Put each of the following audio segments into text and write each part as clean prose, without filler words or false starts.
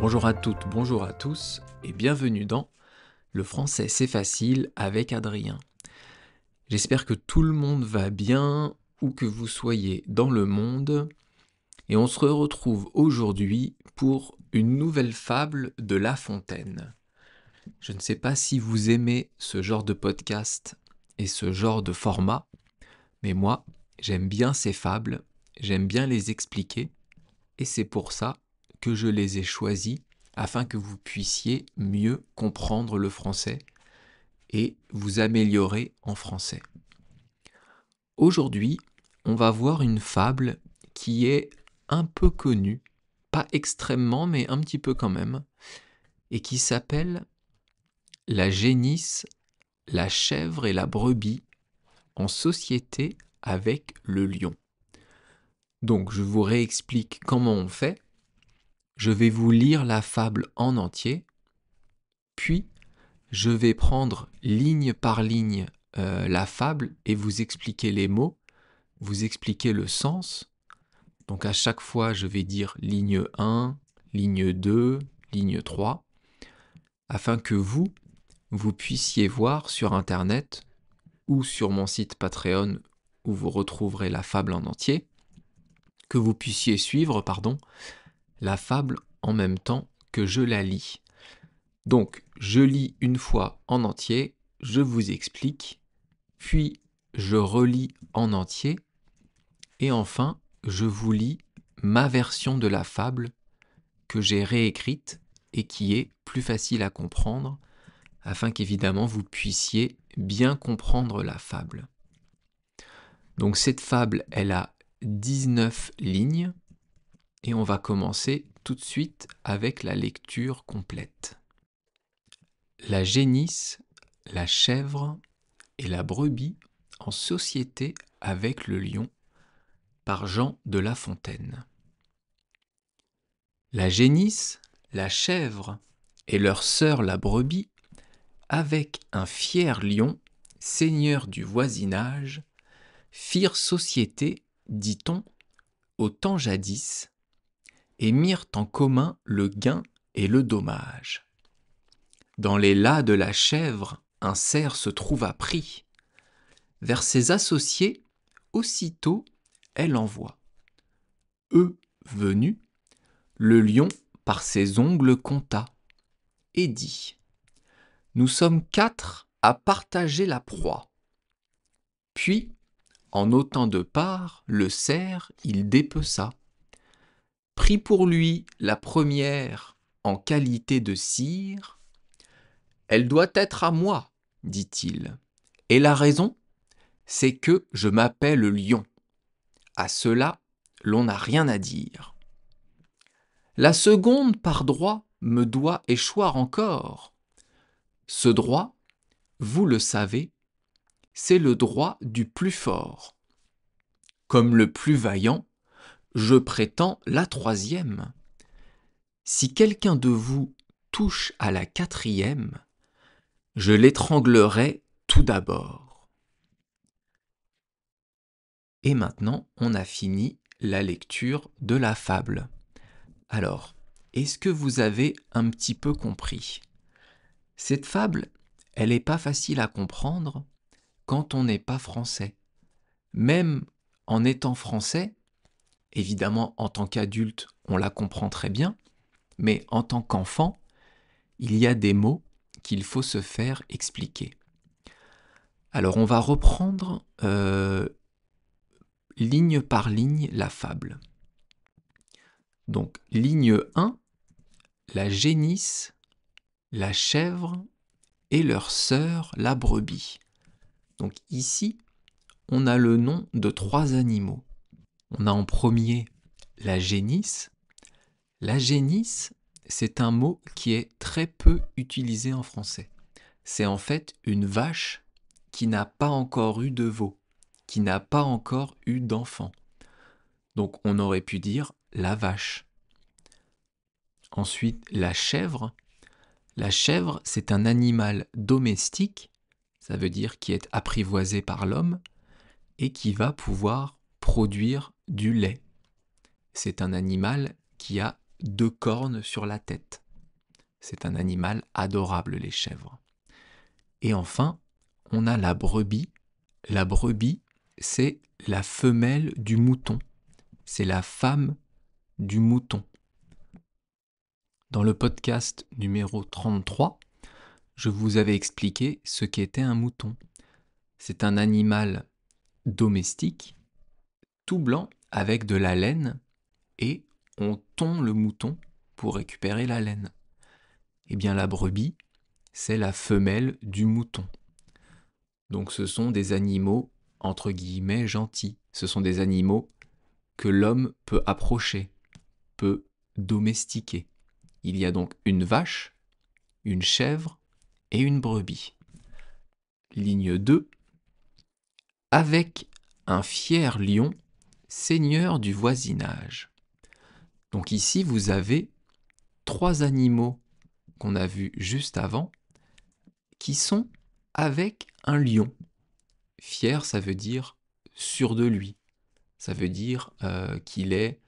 Bonjour à toutes, bonjour à tous et bienvenue dans Le français c'est facile avec Adrien. J'espère que tout le monde va bien, où que vous soyez dans le monde, et on se retrouve aujourd'hui pour une nouvelle fable de La Fontaine. Je ne sais pas si vous aimez ce genre de podcast et ce genre de format, mais moi, j'aime bien ces fables, j'aime bien les expliquer, et c'est pour ça que je les ai choisis afin que vous puissiez mieux comprendre le français et vous améliorer en français. Aujourd'hui, on va voir une fable qui est un peu connue, pas extrêmement, mais un petit peu quand même, et qui s'appelle La génisse, la chèvre et la brebis en société avec le lion. Donc, je vous réexplique comment on fait. Je vais vous lire la fable en entier, puis je vais prendre ligne par ligne la fable et vous expliquer les mots, vous expliquer le sens. Donc à chaque fois, je vais dire ligne 1, ligne 2, ligne 3, afin que vous puissiez voir sur Internet ou sur mon site Patreon où vous retrouverez la fable en entier, que vous puissiez suivre, la fable en même temps que je la lis. Donc, je lis une fois en entier, je vous explique, puis je relis en entier, et enfin, je vous lis ma version de la fable que j'ai réécrite et qui est plus facile à comprendre, afin qu'évidemment vous puissiez bien comprendre la fable. Donc cette fable, elle a 19 lignes, et on va commencer tout de suite avec la lecture complète. La génisse, la chèvre et la brebis en société avec le lion, par Jean de La Fontaine. La génisse, la chèvre et leur sœur la brebis, avec un fier lion, seigneur du voisinage, firent société, dit-on, au temps jadis, et mirent en commun le gain et le dommage. Dans les lacs de la chèvre, un cerf se trouva pris. Vers ses associés, aussitôt, elle envoie. Eux venus, le lion par ses ongles compta, et dit : Nous sommes 4 à partager la proie. Puis, en autant de parts, le cerf il dépeça. Prit pour lui la première en qualité de sire. Elle doit être à moi, dit-il. Et la raison, c'est que je m'appelle lion. À cela, l'on n'a rien à dire. La seconde, par droit, me doit échoir encore. Ce droit, vous le savez, c'est le droit du plus fort. Comme le plus vaillant, je prétends la troisième. Si quelqu'un de vous touche à la quatrième, je l'étranglerai tout d'abord. Et maintenant, on a fini la lecture de la fable. Alors, est-ce que vous avez un petit peu compris ? Cette fable, elle n'est pas facile à comprendre quand on n'est pas français. Même en étant français, évidemment en tant qu'adulte, on la comprend très bien, mais en tant qu'enfant, il y a des mots qu'il faut se faire expliquer. Alors on va reprendre ligne par ligne la fable. Donc ligne 1, la génisse, la chèvre et leur sœur la brebis. Donc ici, on a le nom de 3 animaux. On a en premier la génisse. La génisse, c'est un mot qui est très peu utilisé en français. C'est en fait une vache qui n'a pas encore eu de veau, qui n'a pas encore eu d'enfant. Donc on aurait pu dire la vache. Ensuite, la chèvre. La chèvre, c'est un animal domestique, ça veut dire qui est apprivoisé par l'homme et qui va pouvoir produire du lait. C'est un animal qui a 2 cornes sur la tête. C'est un animal adorable, les chèvres. Et enfin, on a la brebis. La brebis, c'est la femelle du mouton. C'est la femme du mouton. Dans le podcast numéro 33, je vous avais expliqué ce qu'était un mouton. C'est un animal domestique, tout blanc, avec de la laine, et on tond le mouton pour récupérer la laine. Eh bien, la brebis, c'est la femelle du mouton. Donc ce sont des animaux, entre guillemets, gentils. Ce sont des animaux que l'homme peut approcher, peut domestiquer. Il y a donc une vache, une chèvre et une brebis. Ligne 2. Avec un fier lion, seigneur du voisinage. Donc ici, vous avez 3 animaux qu'on a vus juste avant, qui sont avec un lion. Fier, ça veut dire sûr de lui. Ça veut dire qu'il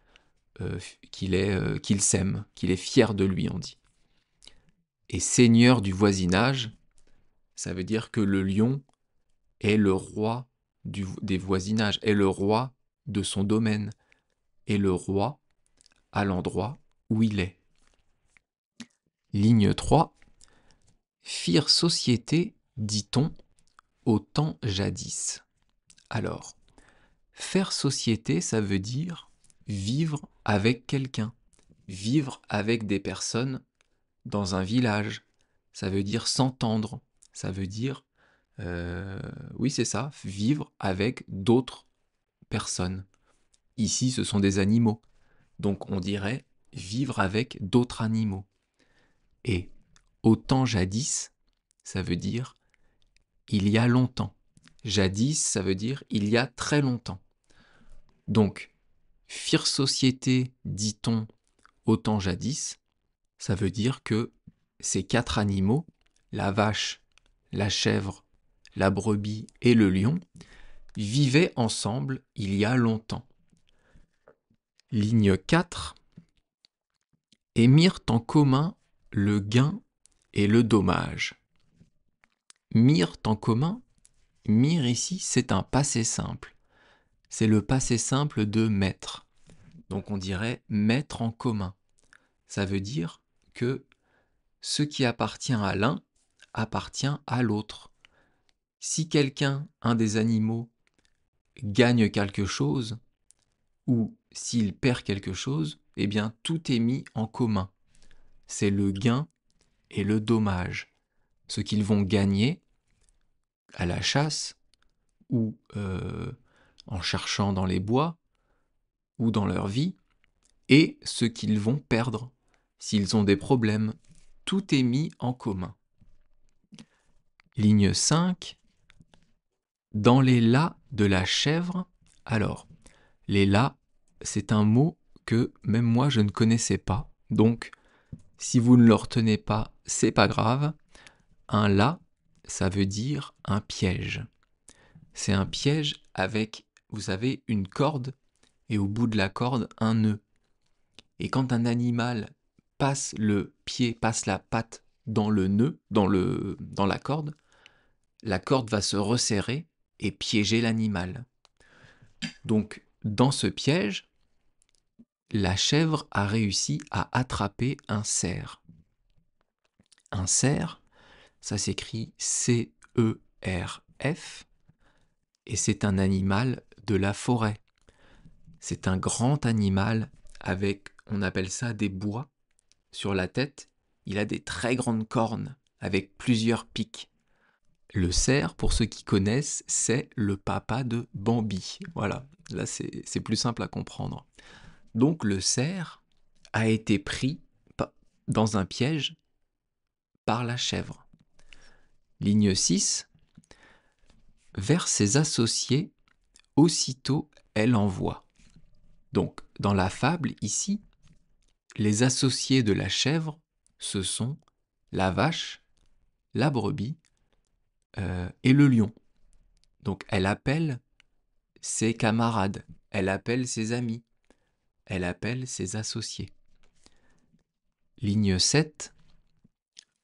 s'aime, qu'il est fier de lui, on dit. Et seigneur du voisinage, ça veut dire que le lion est le roi des voisinages, est le roi de son domaine, est le roi à l'endroit où il est. Ligne 3. Firent société, dit-on, au temps jadis. Alors, faire société, ça veut dire vivre avec quelqu'un, vivre avec des personnes dans un village. Ça veut dire s'entendre, ça veut dire, oui c'est ça, vivre avec d'autres personnes. Ici, ce sont des animaux, donc on dirait vivre avec d'autres animaux. Et au temps jadis, ça veut dire il y a longtemps. Jadis, ça veut dire il y a très longtemps. Donc, firent société, dit-on, au temps jadis, ça veut dire que ces 4 animaux, la vache, la chèvre, la brebis et le lion, vivaient ensemble il y a longtemps. Ligne 4. Et mirent en commun le gain et le dommage. Mirent en commun, mire ici, c'est un passé simple. C'est le passé simple de mettre. Donc on dirait mettre en commun. Ça veut dire que ce qui appartient à l'un appartient à l'autre. Si quelqu'un, un des animaux, gagne quelque chose, ou s'il perd quelque chose, eh bien tout est mis en commun. C'est le gain et le dommage. Ce qu'ils vont gagner à la chasse, ou en cherchant dans les bois, ou dans leur vie, et ce qu'ils vont perdre s'ils ont des problèmes. Tout est mis en commun. Ligne 5. Dans les lacs de la chèvre. Alors, les lacs, c'est un mot que même moi je ne connaissais pas. Donc, si vous ne le retenez pas, c'est pas grave. Un lac, ça veut dire un piège. C'est un piège avec, vous savez, une corde et au bout de la corde, un nœud. Et quand un animal passe le pied, passe la patte dans le nœud, dans la corde va se resserrer et piéger l'animal. Donc, dans ce piège, la chèvre a réussi à attraper un cerf. Un cerf, ça s'écrit C-E-R-F, et c'est un animal de la forêt. C'est un grand animal avec, on appelle ça des bois, sur la tête. Il a des très grandes cornes avec plusieurs pics. Le cerf, pour ceux qui connaissent, c'est le papa de Bambi. Voilà, là c'est plus simple à comprendre. Donc le cerf a été pris dans un piège par la chèvre. Ligne 6. Vers ses associés, aussitôt elle envoie. Donc dans la fable ici, les associés de la chèvre, ce sont la vache, la brebis et le lion. Donc elle appelle ses camarades, elle appelle ses amis, elle appelle ses associés. Ligne 7.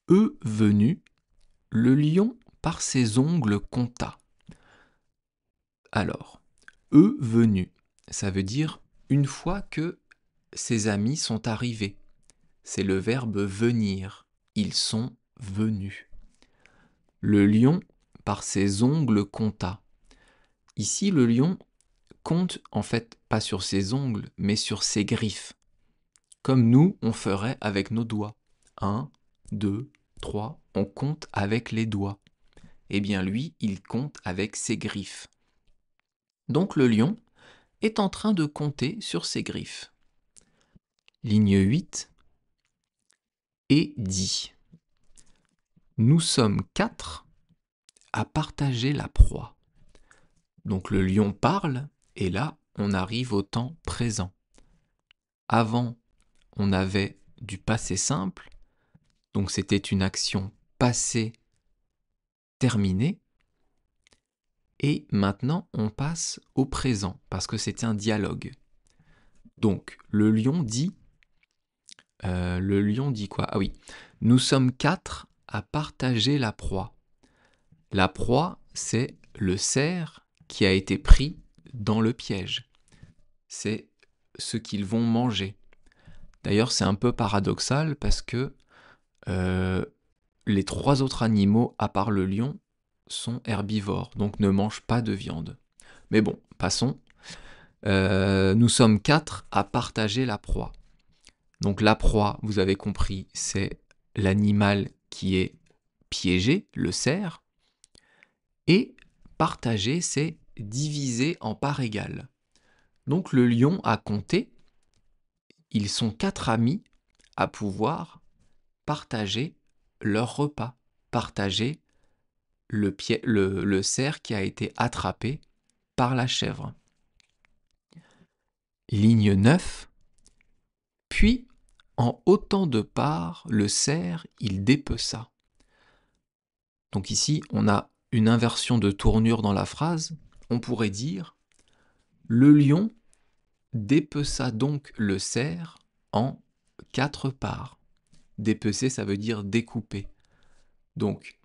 Venu, le lion par ses ongles compta. Alors, venu, ça veut dire une fois que ses amis sont arrivés. C'est le verbe venir. Ils sont venus. Le lion par ses ongles compta. Ici, le lion compte en fait pas sur ses ongles, mais sur ses griffes. Comme nous, on ferait avec nos doigts. 1, 2, 3, on compte avec les doigts. Eh bien lui, il compte avec ses griffes. Donc le lion est en train de compter sur ses griffes. Ligne 8. Et dit. Nous sommes 4 à partager la proie. Donc le lion parle, et là, on arrive au temps présent. Avant, on avait du passé simple, donc c'était une action passée terminée. Et maintenant, on passe au présent, parce que c'est un dialogue. Donc, le lion dit quoi? Ah oui, nous sommes 4 à partager la proie. La proie, c'est le cerf qui a été pris dans le piège. C'est ce qu'ils vont manger. D'ailleurs, c'est un peu paradoxal parce que les 3 autres animaux, à part le lion, sont herbivores, donc ne mangent pas de viande. Mais bon, passons. Nous sommes 4 à partager la proie. Donc la proie, vous avez compris, c'est l'animal qui est piégé, le cerf. Et partager, c'est diviser en parts égales. Donc le lion a compté. Ils sont 4 amis à pouvoir partager leur repas, partager le cerf qui a été attrapé par la chèvre. Ligne 9. Puis, en autant de parts, le cerf, il dépeça. Donc ici, on a une inversion de tournure dans la phrase. On pourrait dire « Le lion dépeça donc le cerf en 4 parts ». Dépecer, ça veut dire découper. Donc,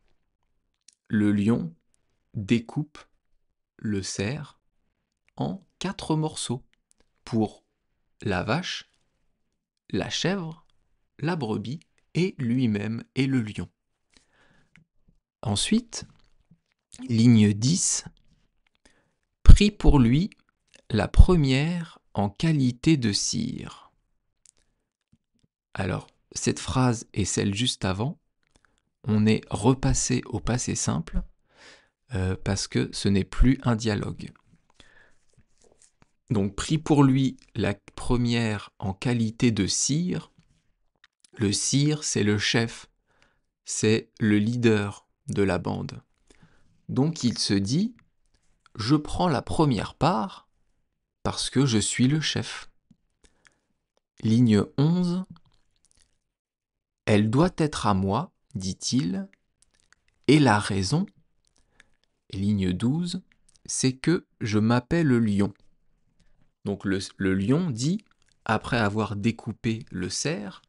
le lion découpe le cerf en 4 morceaux pour la vache, la chèvre, la brebis et lui-même et le lion. Ensuite, ligne 10, prit pour lui la première en qualité de sire. Alors, cette phrase et celle juste avant, on est repassé au passé simple parce que ce n'est plus un dialogue. Donc, prit pour lui la première en qualité de sire. Le sire, c'est le chef, c'est le leader de la bande. Donc, il se dit, je prends la première part parce que je suis le chef. Ligne 11. Elle doit être à moi, dit-il, et la raison, ligne 12, c'est que je m'appelle lion. Donc le lion dit, après avoir découpé le cerf,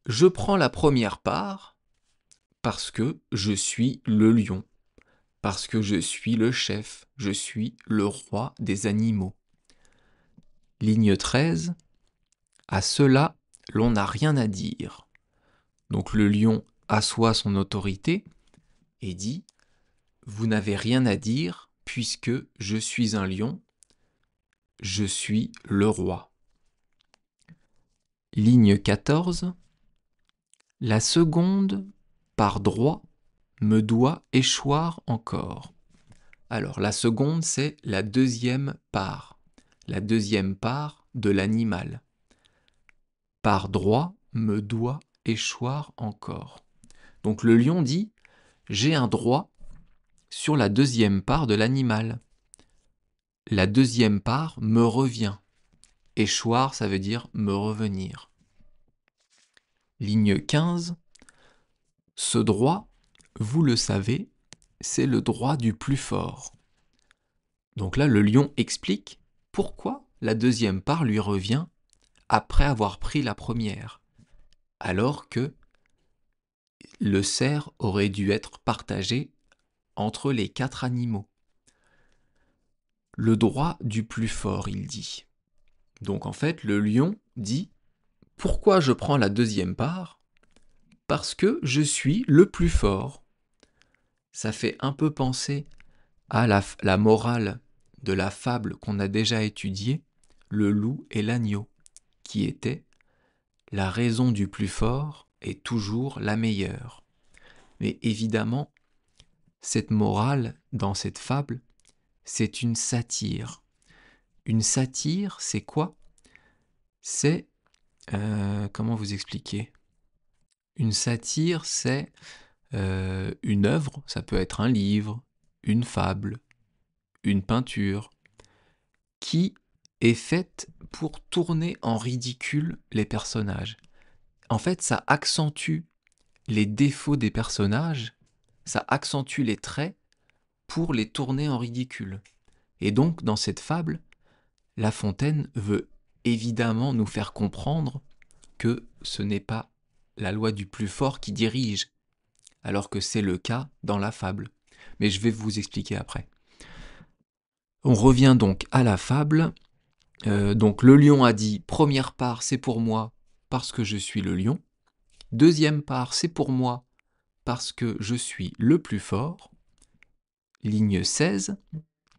je prends la première part parce que je suis le lion, parce que je suis le chef, je suis le roi des animaux. Ligne 13, à cela, l'on n'a rien à dire. Donc le lion assoit son autorité et dit « Vous n'avez rien à dire puisque je suis un lion, je suis le roi. » Ligne 14. La seconde, par droit, me doit échoir encore. Alors la seconde, c'est la deuxième part de l'animal. Par droit, me doit échoir encore. Donc le lion dit « J'ai un droit sur la deuxième part de l'animal. La deuxième part me revient. » Échoir, ça veut dire me revenir. Ligne 15. Ce droit, vous le savez, c'est le droit du plus fort. Donc là, le lion explique pourquoi la deuxième part lui revient après avoir pris la première. alors que le cerf aurait dû être partagé entre les 4 animaux. Le droit du plus fort, il dit. Donc en fait, le lion dit « Pourquoi je prends la deuxième part ? Parce que je suis le plus fort. » Ça fait un peu penser à la morale de la fable qu'on a déjà étudiée, le loup et l'agneau, qui était « La raison du plus fort est toujours la meilleure ». Mais évidemment, cette morale, dans cette fable, c'est une satire. Une satire, c'est quoi ? C'est... comment vous expliquer ? Une satire, c'est une œuvre, ça peut être un livre, une fable, une peinture, qui est faite pour tourner en ridicule les personnages. En fait, ça accentue les défauts des personnages, ça accentue les traits pour les tourner en ridicule. Et donc, dans cette fable, La Fontaine veut évidemment nous faire comprendre que ce n'est pas la loi du plus fort qui dirige, alors que c'est le cas dans la fable. Mais je vais vous expliquer après. On revient donc à la fable. Donc le lion a dit « Première part, c'est pour moi parce que je suis le lion. Deuxième part, c'est pour moi parce que je suis le plus fort. » Ligne 16.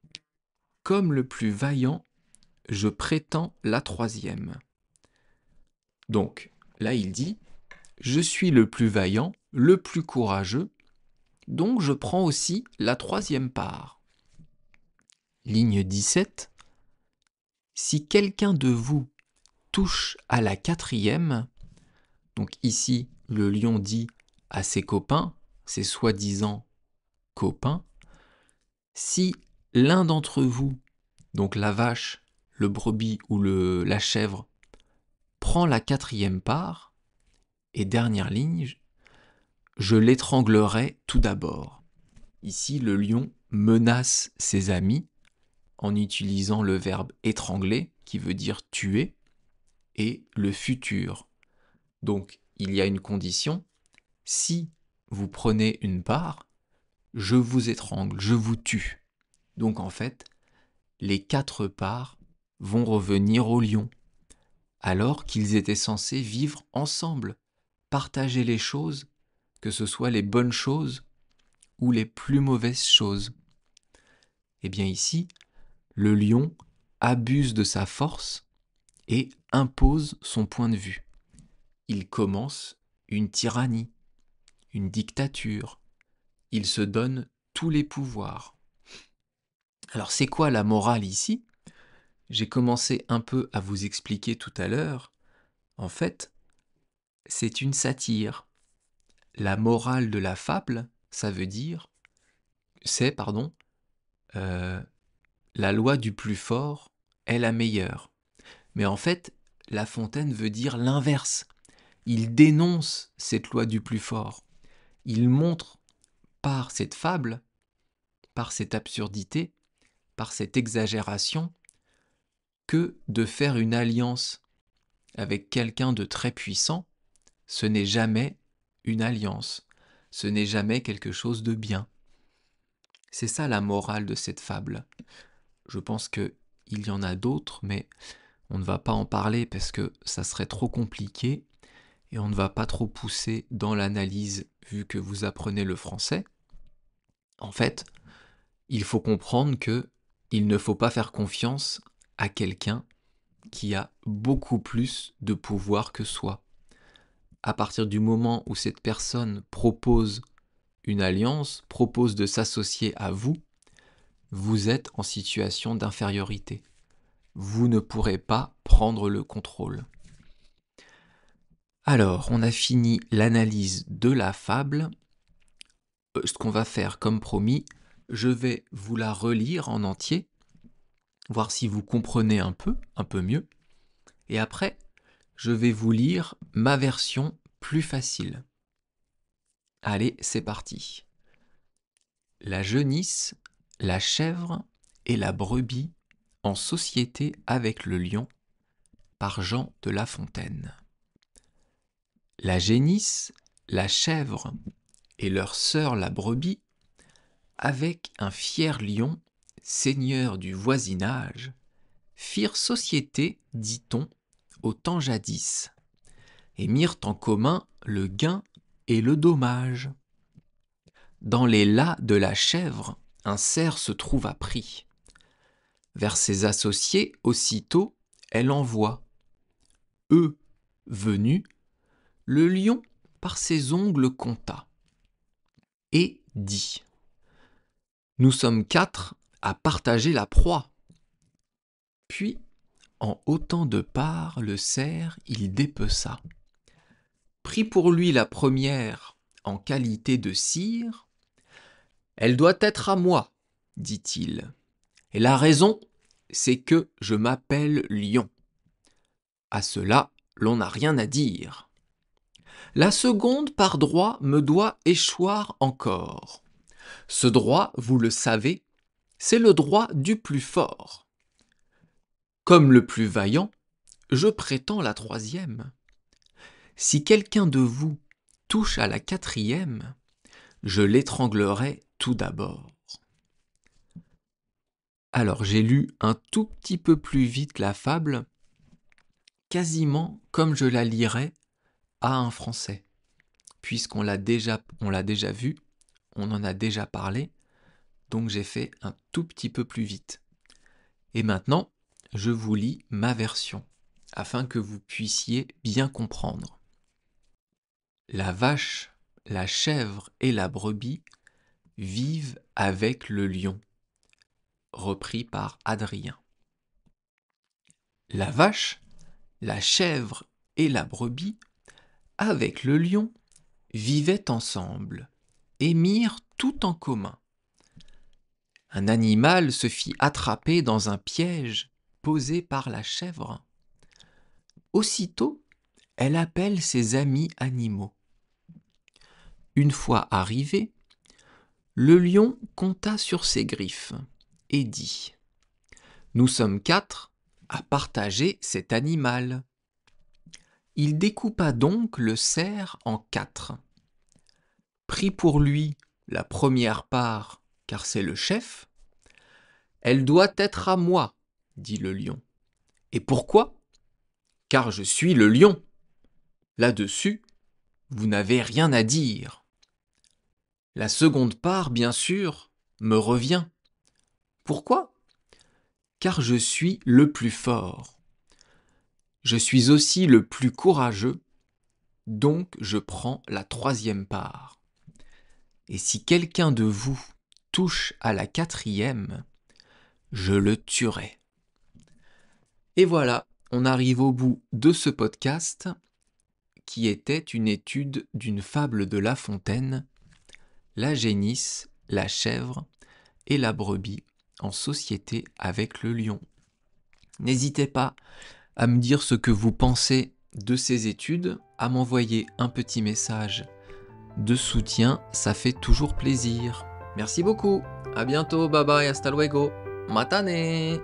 « Comme le plus vaillant, je prétends la troisième. » Donc là, il dit « Je suis le plus vaillant, le plus courageux, donc je prends aussi la troisième part. » Ligne 17. « Si quelqu'un de vous touche à la quatrième, » donc ici, le lion dit à ses copains, ses soi-disant copains, « si l'un d'entre vous, donc la vache, le brebis ou la chèvre, prend la quatrième part, et dernière ligne, je l'étranglerai tout d'abord. » Ici, le lion menace ses amis en utilisant le verbe étrangler, qui veut dire tuer, et le futur. Donc, il y a une condition, si vous prenez une part, je vous étrangle, je vous tue. Donc en fait, les 4 parts vont revenir au lion, alors qu'ils étaient censés vivre ensemble, partager les choses, que ce soit les bonnes choses ou les plus mauvaises choses. Et bien ici, le lion abuse de sa force et impose son point de vue. Il commence une tyrannie, une dictature. Il se donne tous les pouvoirs. Alors c'est quoi la morale ici ? J'ai commencé un peu à vous expliquer tout à l'heure. En fait, c'est une satire. La morale de la fable, ça veut dire, la loi du plus fort est la meilleure. Mais en fait, La Fontaine veut dire l'inverse. Il dénonce cette loi du plus fort. Il montre par cette fable, par cette absurdité, par cette exagération, que de faire une alliance avec quelqu'un de très puissant, ce n'est jamais une alliance, ce n'est jamais quelque chose de bien. C'est ça la morale de cette fable. Je pense qu'il y en a d'autres, mais on ne va pas en parler parce que ça serait trop compliqué et on ne va pas trop pousser dans l'analyse vu que vous apprenez le français. En fait, il faut comprendre que il ne faut pas faire confiance à quelqu'un qui a beaucoup plus de pouvoir que soi. À partir du moment où cette personne propose une alliance, propose de s'associer à vous, vous êtes en situation d'infériorité. Vous ne pourrez pas prendre le contrôle. Alors, on a fini l'analyse de la fable. Ce qu'on va faire comme promis, je vais vous la relire en entier, voir si vous comprenez un peu mieux. Et après, je vais vous lire ma version plus facile. Allez, c'est parti. La genisse, la chèvre et la brebis en société avec le lion, par Jean de La Fontaine. La génisse, la chèvre et leur sœur la brebis, avec un fier lion, seigneur du voisinage, firent société, dit-on, au temps jadis, et mirent en commun le gain et le dommage. Dans les lacs de la chèvre, un cerf se trouva pris. Vers ses associés, aussitôt, elle envoie. Eux, venus, le lion par ses ongles compta, et dit : Nous sommes 4 à partager la proie. Puis, en ôtant de part le cerf, il dépeça. Prit pour lui la première en qualité de sire. Elle doit être à moi, dit-il. Et la raison, c'est que je m'appelle Lion. À cela, l'on n'a rien à dire. La seconde, par droit, me doit échoir encore. Ce droit, vous le savez, c'est le droit du plus fort. Comme le plus vaillant, je prétends la troisième. Si quelqu'un de vous touche à la quatrième, je l'étranglerai tout d'abord. Alors j'ai lu un tout petit peu plus vite la fable, quasiment comme je la lirais à un Français, puisqu'on l'a déjà vu, on en a déjà parlé, donc j'ai fait un tout petit peu plus vite. Et maintenant, je vous lis ma version, afin que vous puissiez bien comprendre. La vache, la chèvre et la brebis vivent avec le lion. Repris par Adrien. La vache, la chèvre et la brebis, avec le lion, vivaient ensemble et mirent tout en commun. Un animal se fit attraper dans un piège posé par la chèvre. Aussitôt, elle appelle ses amis animaux. Une fois arrivé, le lion compta sur ses griffes et dit : Nous sommes 4 à partager cet animal. Il découpa donc le cerf en 4. Prit pour lui la première part, car c'est le chef. Elle doit être à moi, dit le lion. Et pourquoi ? Car je suis le lion. Là-dessus, vous n'avez rien à dire. La seconde part, bien sûr, me revient. Pourquoi ? Car je suis le plus fort. Je suis aussi le plus courageux, donc je prends la troisième part. Et si quelqu'un de vous touche à la quatrième, je le tuerai. Et voilà, on arrive au bout de ce podcast qui était une étude d'une fable de La Fontaine, la génisse, la chèvre et la brebis en société avec le lion. N'hésitez pas à me dire ce que vous pensez de ces études, à m'envoyer un petit message de soutien, ça fait toujours plaisir. Merci beaucoup, à bientôt, bye bye, hasta luego, matane.